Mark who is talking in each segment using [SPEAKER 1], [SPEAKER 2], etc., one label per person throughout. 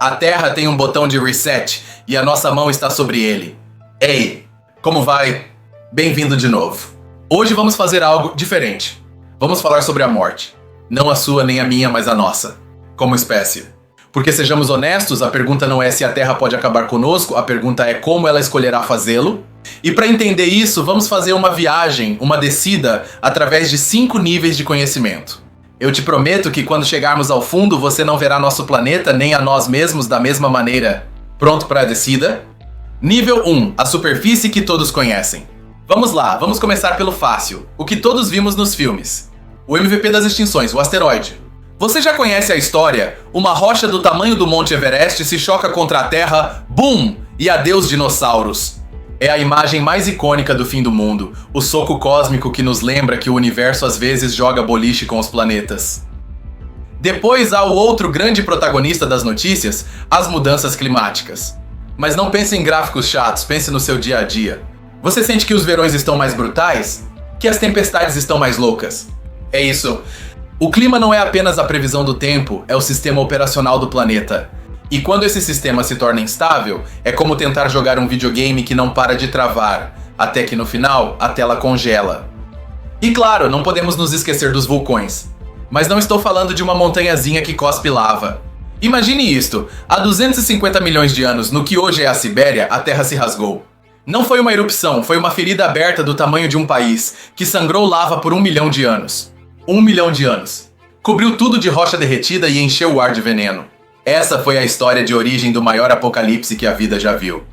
[SPEAKER 1] A Terra tem um botão de reset e a nossa mão está sobre ele. Ei, como vai? Bem-vindo de novo. Hoje vamos fazer algo diferente. Vamos falar sobre a morte. Não a sua nem a minha, mas a nossa, como espécie. Porque sejamos honestos, a pergunta não é se a Terra pode acabar conosco, a pergunta é como ela escolherá fazê-lo. E para entender isso, vamos fazer uma viagem, uma descida, através de 5 níveis de conhecimento. Eu te prometo que quando chegarmos ao fundo, você não verá nosso planeta nem a nós mesmos da mesma maneira. Pronto para a descida? Nível 1, a superfície que todos conhecem. Vamos lá, vamos começar pelo fácil, o que todos vimos nos filmes. O MVP das extinções, o asteroide. Você já conhece a história? Uma rocha do tamanho do Monte Everest se choca contra a Terra, BUM! E adeus dinossauros. É a imagem mais icônica do fim do mundo, o soco cósmico que nos lembra que o universo às vezes joga boliche com os planetas. Depois há o outro grande protagonista das notícias, as mudanças climáticas. Mas não pense em gráficos chatos, pense no seu dia a dia. Você sente que os verões estão mais brutais? Que as tempestades estão mais loucas? É isso. O clima não é apenas a previsão do tempo, é o sistema operacional do planeta. E quando esse sistema se torna instável, é como tentar jogar um videogame que não para de travar, até que no final a tela congela. E claro, não podemos nos esquecer dos vulcões. Mas não estou falando de uma montanhazinha que cospe lava. Imagine isto, há 250 milhões de anos, no que hoje é a Sibéria, a Terra se rasgou. Não foi uma erupção, foi uma ferida aberta do tamanho de um país, que sangrou lava por 1 milhão de anos. 1 milhão de anos. Cobriu tudo de rocha derretida e encheu o ar de veneno. Essa foi a história de origem do maior apocalipse que a vida já viu.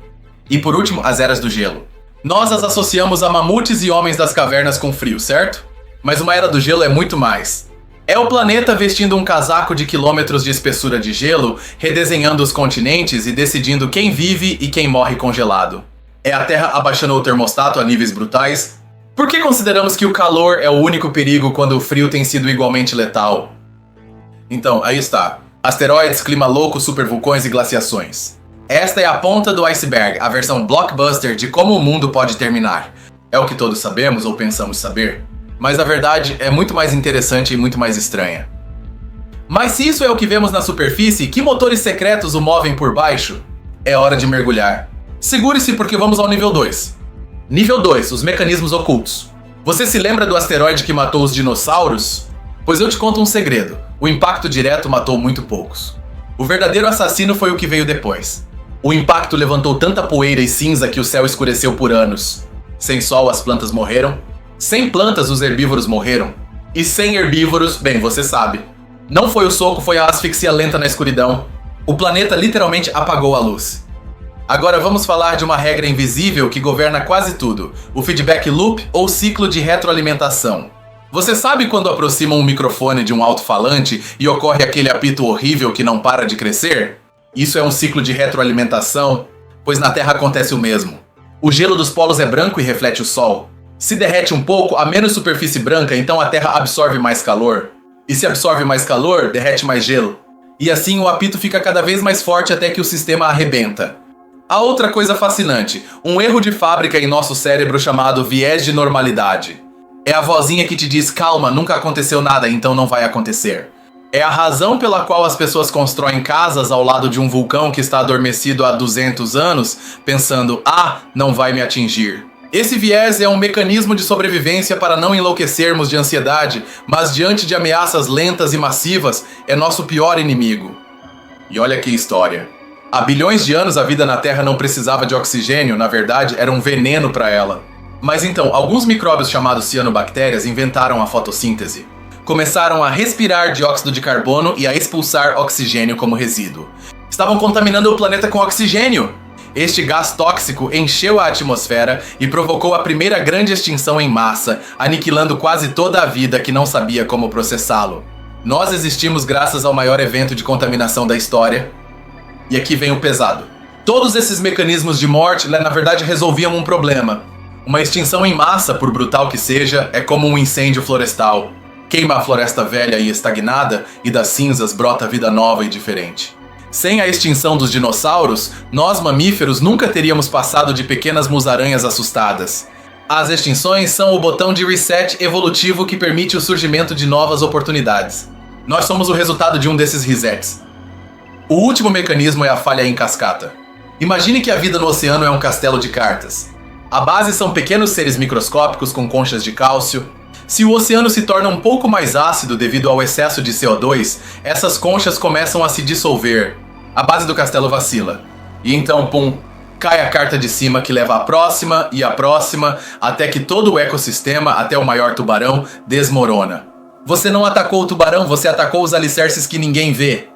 [SPEAKER 1] E por último, as eras do gelo. Nós as associamos a mamutes e homens das cavernas com frio, certo? Mas uma era do gelo é muito mais. É o planeta vestindo um casaco de quilômetros de espessura de gelo, redesenhando os continentes e decidindo quem vive e quem morre congelado. É a Terra abaixando o termostato a níveis brutais. Por que consideramos que o calor é o único perigo quando o frio tem sido igualmente letal? Então, aí está. Asteroides, clima louco, supervulcões e glaciações. Esta é a ponta do iceberg, a versão blockbuster de como o mundo pode terminar. É o que todos sabemos ou pensamos saber. Mas a verdade é muito mais interessante e muito mais estranha. Mas se isso é o que vemos na superfície, que motores secretos o movem por baixo? É hora de mergulhar. Segure-se porque vamos ao nível 2. Nível 2, os mecanismos ocultos. Você se lembra do asteroide que matou os dinossauros? Pois eu te conto um segredo. O impacto direto matou muito poucos. O verdadeiro assassino foi o que veio depois. O impacto levantou tanta poeira e cinza que o céu escureceu por anos. Sem sol, as plantas morreram. Sem plantas, os herbívoros morreram. E sem herbívoros, bem, você sabe. Não foi o soco, foi a asfixia lenta na escuridão. O planeta literalmente apagou a luz. Agora vamos falar de uma regra invisível que governa quase tudo. O feedback loop ou ciclo de retroalimentação. Você sabe quando aproxima um microfone de um alto-falante e ocorre aquele apito horrível que não para de crescer? Isso é um ciclo de retroalimentação, pois na Terra acontece o mesmo. O gelo dos polos é branco e reflete o Sol. Se derrete um pouco, há menos superfície branca, então a Terra absorve mais calor. E se absorve mais calor, derrete mais gelo. E assim o apito fica cada vez mais forte até que o sistema arrebenta. Há outra coisa fascinante, um erro de fábrica em nosso cérebro chamado viés de normalidade. É a vozinha que te diz, calma, nunca aconteceu nada, então não vai acontecer. É a razão pela qual as pessoas constroem casas ao lado de um vulcão que está adormecido há 200 anos, pensando, não vai me atingir. Esse viés é um mecanismo de sobrevivência para não enlouquecermos de ansiedade, mas diante de ameaças lentas e massivas, é nosso pior inimigo. E olha que história. Há bilhões de anos a vida na Terra não precisava de oxigênio, na verdade, era um veneno para ela. Mas então, alguns micróbios chamados cianobactérias inventaram a fotossíntese. Começaram a respirar dióxido de carbono e a expulsar oxigênio como resíduo. Estavam contaminando o planeta com oxigênio! Este gás tóxico encheu a atmosfera e provocou a primeira grande extinção em massa, aniquilando quase toda a vida que não sabia como processá-lo. Nós existimos graças ao maior evento de contaminação da história. E aqui vem o pesado. Todos esses mecanismos de morte, na verdade, resolviam um problema. Uma extinção em massa, por brutal que seja, é como um incêndio florestal. Queima a floresta velha e estagnada, e das cinzas brota vida nova e diferente. Sem a extinção dos dinossauros, nós mamíferos nunca teríamos passado de pequenas musarañas assustadas. As extinções são o botão de reset evolutivo que permite o surgimento de novas oportunidades. Nós somos o resultado de um desses resets. O último mecanismo é a falha em cascata. Imagine que a vida no oceano é um castelo de cartas. A base são pequenos seres microscópicos com conchas de cálcio. Se o oceano se torna um pouco mais ácido devido ao excesso de CO2, essas conchas começam a se dissolver. A base do castelo vacila. E então, pum, cai a carta de cima que leva à próxima e à próxima, até que todo o ecossistema, até o maior tubarão, desmorona. Você não atacou o tubarão, você atacou os alicerces que ninguém vê.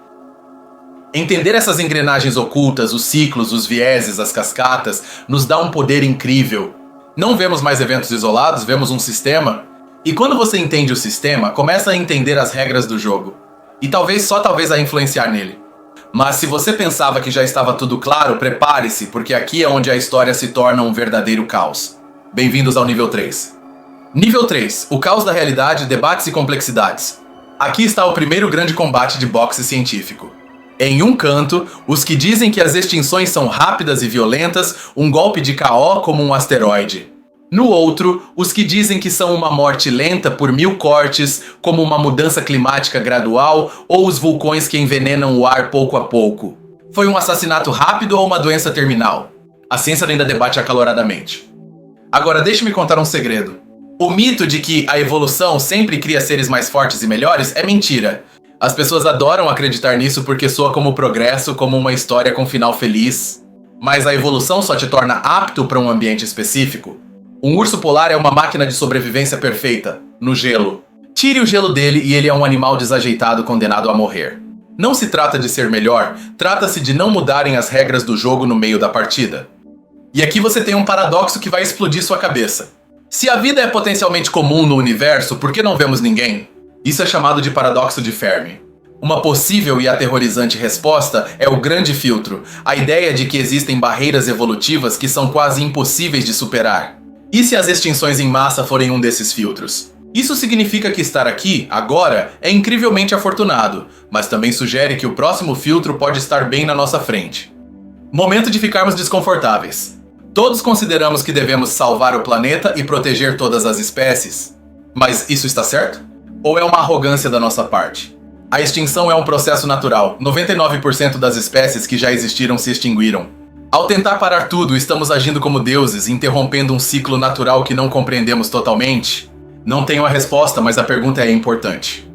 [SPEAKER 1] Entender essas engrenagens ocultas, os ciclos, os vieses, as cascatas, nos dá um poder incrível. Não vemos mais eventos isolados, vemos um sistema. E quando você entende o sistema, começa a entender as regras do jogo. E talvez a influenciar nele. Mas se você pensava que já estava tudo claro, prepare-se, porque aqui é onde a história se torna um verdadeiro caos. Bem-vindos ao nível 3. Nível 3, o caos da realidade, debates e complexidades. Aqui está o primeiro grande combate de boxe científico. Em um canto, os que dizem que as extinções são rápidas e violentas, um golpe de KO como um asteroide. No outro, os que dizem que são uma morte lenta por 1000 cortes, como uma mudança climática gradual ou os vulcões que envenenam o ar pouco a pouco. Foi um assassinato rápido ou uma doença terminal? A ciência ainda debate acaloradamente. Agora deixe-me contar um segredo. O mito de que a evolução sempre cria seres mais fortes e melhores é mentira. As pessoas adoram acreditar nisso porque soa como progresso, como uma história com final feliz. Mas a evolução só te torna apto para um ambiente específico. Um urso polar é uma máquina de sobrevivência perfeita, no gelo. Tire o gelo dele e ele é um animal desajeitado condenado a morrer. Não se trata de ser melhor, trata-se de não mudarem as regras do jogo no meio da partida. E aqui você tem um paradoxo que vai explodir sua cabeça. Se a vida é potencialmente comum no universo, por que não vemos ninguém? Isso é chamado de paradoxo de Fermi. Uma possível e aterrorizante resposta é o grande filtro, a ideia de que existem barreiras evolutivas que são quase impossíveis de superar. E se as extinções em massa forem um desses filtros? Isso significa que estar aqui, agora, é incrivelmente afortunado, mas também sugere que o próximo filtro pode estar bem na nossa frente. Momento de ficarmos desconfortáveis. Todos consideramos que devemos salvar o planeta e proteger todas as espécies. Mas isso está certo? Ou é uma arrogância da nossa parte? A extinção é um processo natural. 99% das espécies que já existiram se extinguiram. Ao tentar parar tudo, estamos agindo como deuses, interrompendo um ciclo natural que não compreendemos totalmente? Não tenho a resposta, mas a pergunta é importante.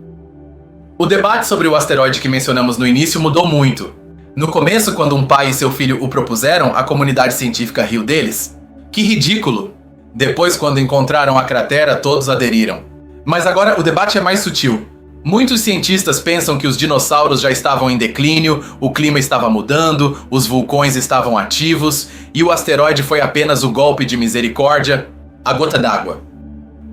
[SPEAKER 1] O debate sobre o asteroide que mencionamos no início mudou muito. No começo, quando um pai e seu filho o propuseram, a comunidade científica riu deles. Que ridículo! Depois, quando encontraram a cratera, todos aderiram. Mas agora o debate é mais sutil. Muitos cientistas pensam que os dinossauros já estavam em declínio, o clima estava mudando, os vulcões estavam ativos e o asteroide foi apenas o golpe de misericórdia, a gota d'água.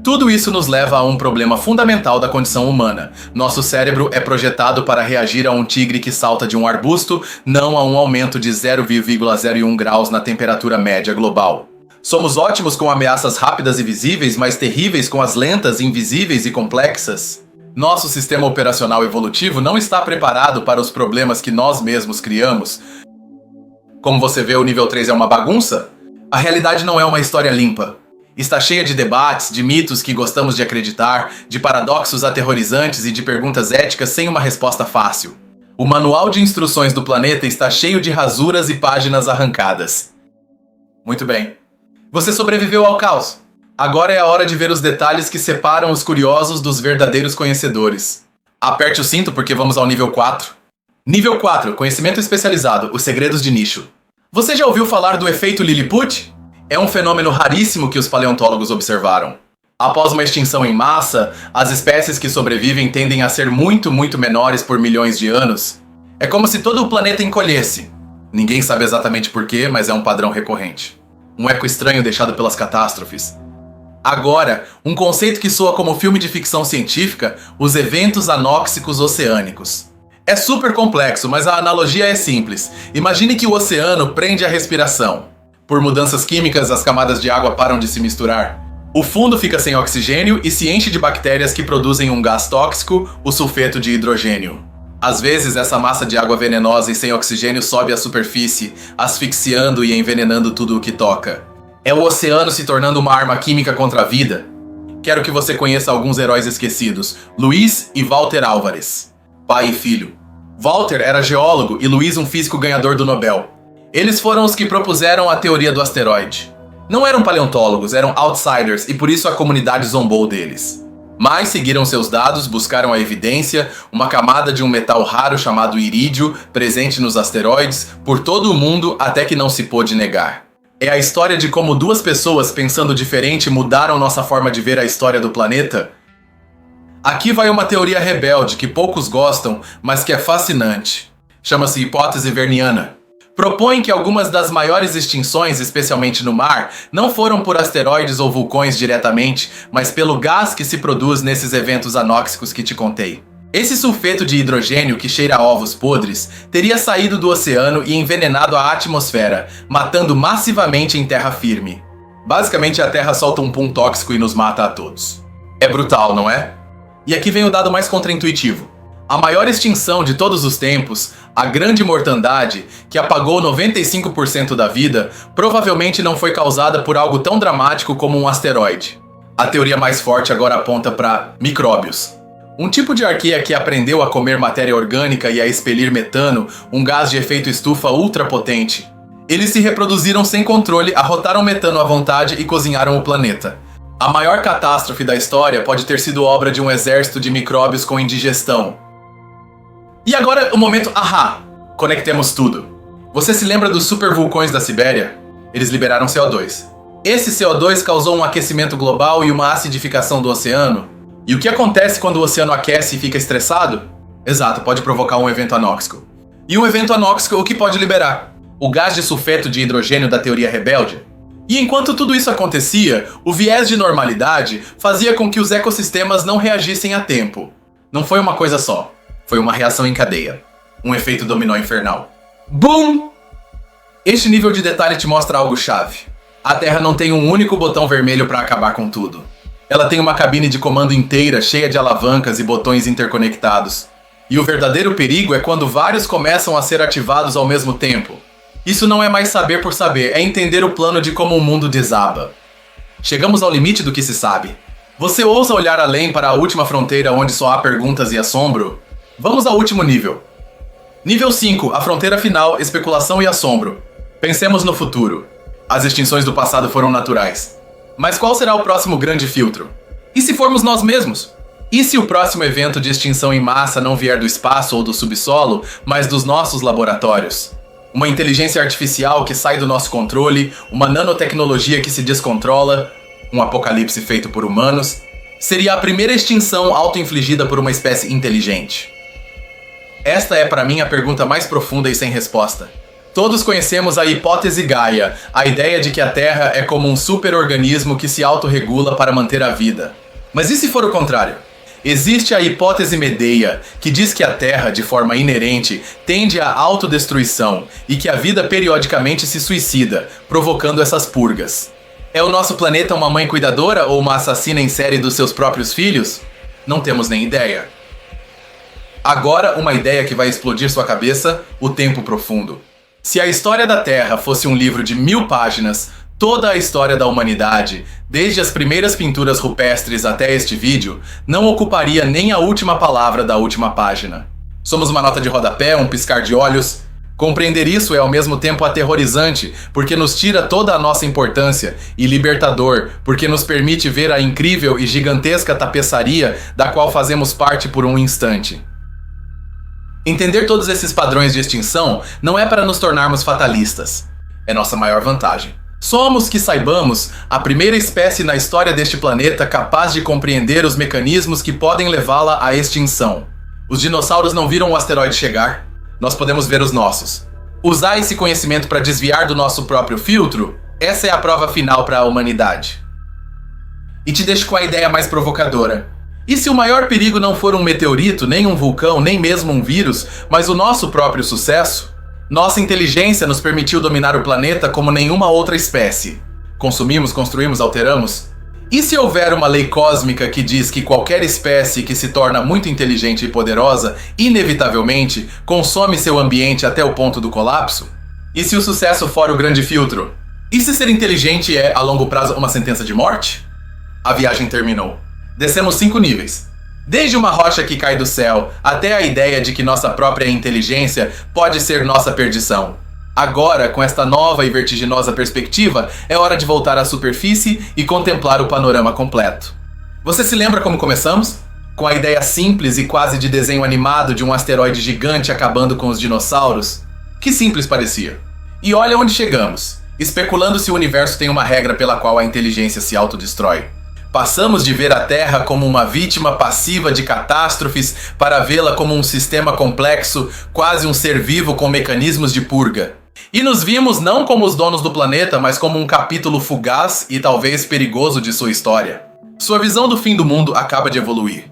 [SPEAKER 1] Tudo isso nos leva a um problema fundamental da condição humana. Nosso cérebro é projetado para reagir a um tigre que salta de um arbusto, não a um aumento de 0,01 graus na temperatura média global. Somos ótimos com ameaças rápidas e visíveis, mas terríveis com as lentas, invisíveis e complexas. Nosso sistema operacional evolutivo não está preparado para os problemas que nós mesmos criamos. Como você vê, o nível 3 é uma bagunça? A realidade não é uma história limpa. Está cheia de debates, de mitos que gostamos de acreditar, de paradoxos aterrorizantes e de perguntas éticas sem uma resposta fácil. O manual de instruções do planeta está cheio de rasuras e páginas arrancadas. Muito bem. Você sobreviveu ao caos. Agora é a hora de ver os detalhes que separam os curiosos dos verdadeiros conhecedores. Aperte o cinto porque vamos ao nível 4. Nível 4, conhecimento especializado, os segredos de nicho. Você já ouviu falar do efeito Lilliput? É um fenômeno raríssimo que os paleontólogos observaram. Após uma extinção em massa, as espécies que sobrevivem tendem a ser muito menores por milhões de anos. É como se todo o planeta encolhesse. Ninguém sabe exatamente porquê, mas é um padrão recorrente. Um eco estranho deixado pelas catástrofes. Agora, um conceito que soa como filme de ficção científica, os eventos anóxicos oceânicos. É super complexo, mas a analogia é simples. Imagine que o oceano prende a respiração. Por mudanças químicas, as camadas de água param de se misturar. O fundo fica sem oxigênio e se enche de bactérias que produzem um gás tóxico, o sulfeto de hidrogênio. Às vezes, essa massa de água venenosa e sem oxigênio sobe à superfície, asfixiando e envenenando tudo o que toca. É o oceano se tornando uma arma química contra a vida. Quero que você conheça alguns heróis esquecidos, Luiz e Walter Álvares, pai e filho. Walter era geólogo e Louis um físico ganhador do Nobel. Eles foram os que propuseram a teoria do asteroide. Não eram paleontólogos, eram outsiders e por isso a comunidade zombou deles. Mas seguiram seus dados, buscaram a evidência, uma camada de um metal raro chamado irídio, presente nos asteroides, por todo o mundo até que não se pôde negar. É a história de como duas pessoas pensando diferente mudaram nossa forma de ver a história do planeta. Aqui vai uma teoria rebelde que poucos gostam, mas que é fascinante. Chama-se hipótese verniana. Propõe que algumas das maiores extinções, especialmente no mar, não foram por asteroides ou vulcões diretamente, mas pelo gás que se produz nesses eventos anóxicos que te contei. Esse sulfeto de hidrogênio que cheira a ovos podres teria saído do oceano e envenenado a atmosfera, matando massivamente em terra firme. Basicamente a Terra solta um pum tóxico e nos mata a todos. É brutal, não é? E aqui vem o dado mais contraintuitivo. A maior extinção de todos os tempos, a grande mortandade, que apagou 95% da vida, provavelmente não foi causada por algo tão dramático como um asteroide. A teoria mais forte agora aponta para micróbios. Um tipo de arqueia que aprendeu a comer matéria orgânica e a expelir metano, um gás de efeito estufa ultrapotente. Eles se reproduziram sem controle, arrotaram metano à vontade e cozinharam o planeta. A maior catástrofe da história pode ter sido obra de um exército de micróbios com indigestão. E agora o momento ahá! Conectemos tudo. Você se lembra dos supervulcões da Sibéria? Eles liberaram CO2. Esse CO2 causou um aquecimento global e uma acidificação do oceano. E o que acontece quando o oceano aquece e fica estressado? Exato, pode provocar um evento anóxico. E um evento anóxico, o que pode liberar? O gás de sulfeto de hidrogênio da teoria rebelde? E enquanto tudo isso acontecia, o viés de normalidade fazia com que os ecossistemas não reagissem a tempo. Não foi uma coisa só. Foi uma reação em cadeia. Um efeito dominó infernal. BOOM! Este nível de detalhe te mostra algo chave. A Terra não tem um único botão vermelho para acabar com tudo. Ela tem uma cabine de comando inteira cheia de alavancas e botões interconectados. E o verdadeiro perigo é quando vários começam a ser ativados ao mesmo tempo. Isso não é mais saber por saber, é entender o plano de como o mundo desaba. Chegamos ao limite do que se sabe. Você ousa olhar além para a última fronteira onde só há perguntas e assombro? Vamos ao último nível. Nível 5, a fronteira final, especulação e assombro. Pensemos no futuro. As extinções do passado foram naturais. Mas qual será o próximo grande filtro? E se formos nós mesmos? E se o próximo evento de extinção em massa não vier do espaço ou do subsolo, mas dos nossos laboratórios? Uma inteligência artificial que sai do nosso controle, uma nanotecnologia que se descontrola, um apocalipse feito por humanos? Seria a primeira extinção auto-infligida por uma espécie inteligente. Esta é para mim a pergunta mais profunda e sem resposta. Todos conhecemos a hipótese Gaia, a ideia de que a Terra é como um super-organismo que se autorregula para manter a vida. Mas e se for o contrário? Existe a hipótese Medeia, que diz que a Terra, de forma inerente, tende à autodestruição e que a vida periodicamente se suicida, provocando essas purgas. É o nosso planeta uma mãe cuidadora ou uma assassina em série dos seus próprios filhos? Não temos nem ideia. Agora, uma ideia que vai explodir sua cabeça: o tempo profundo. Se a história da Terra fosse um livro de 1000 páginas, toda a história da humanidade, desde as primeiras pinturas rupestres até este vídeo, não ocuparia nem a última palavra da última página. Somos uma nota de rodapé, um piscar de olhos. Compreender isso é ao mesmo tempo aterrorizante, porque nos tira toda a nossa importância, e libertador, porque nos permite ver a incrível e gigantesca tapeçaria da qual fazemos parte por um instante. Entender todos esses padrões de extinção não é para nos tornarmos fatalistas. É nossa maior vantagem. Somos, que saibamos, a primeira espécie na história deste planeta capaz de compreender os mecanismos que podem levá-la à extinção. Os dinossauros não viram o asteroide chegar. Nós podemos ver os nossos. Usar esse conhecimento para desviar do nosso próprio filtro? Essa é a prova final para a humanidade. E te deixo com a ideia mais provocadora. E se o maior perigo não for um meteorito, nem um vulcão, nem mesmo um vírus, mas o nosso próprio sucesso? Nossa inteligência nos permitiu dominar o planeta como nenhuma outra espécie. Consumimos, construímos, alteramos? E se houver uma lei cósmica que diz que qualquer espécie que se torna muito inteligente e poderosa, inevitavelmente, consome seu ambiente até o ponto do colapso? E se o sucesso for o grande filtro? E se ser inteligente é, a longo prazo, uma sentença de morte? A viagem terminou. Descemos 5 níveis. Desde uma rocha que cai do céu, até a ideia de que nossa própria inteligência pode ser nossa perdição. Agora, com esta nova e vertiginosa perspectiva, é hora de voltar à superfície e contemplar o panorama completo. Você se lembra como começamos? Com a ideia simples e quase de desenho animado de um asteroide gigante acabando com os dinossauros? Que simples parecia. E olha onde chegamos, especulando se o universo tem uma regra pela qual a inteligência se autodestrói. Passamos de ver a Terra como uma vítima passiva de catástrofes para vê-la como um sistema complexo, quase um ser vivo com mecanismos de purga. E nos vimos não como os donos do planeta, mas como um capítulo fugaz e talvez perigoso de sua história. Sua visão do fim do mundo acaba de evoluir.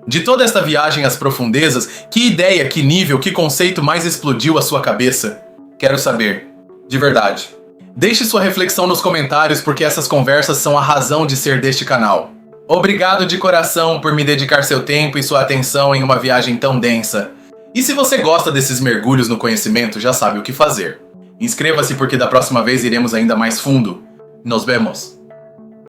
[SPEAKER 1] De toda esta viagem às profundezas, que ideia, que nível, que conceito mais explodiu a sua cabeça? Quero saber. De verdade. Deixe sua reflexão nos comentários porque essas conversas são a razão de ser deste canal. Obrigado de coração por me dedicar seu tempo e sua atenção em uma viagem tão densa. E se você gosta desses mergulhos no conhecimento, já sabe o que fazer. Inscreva-se porque da próxima vez iremos ainda mais fundo. Nos vemos!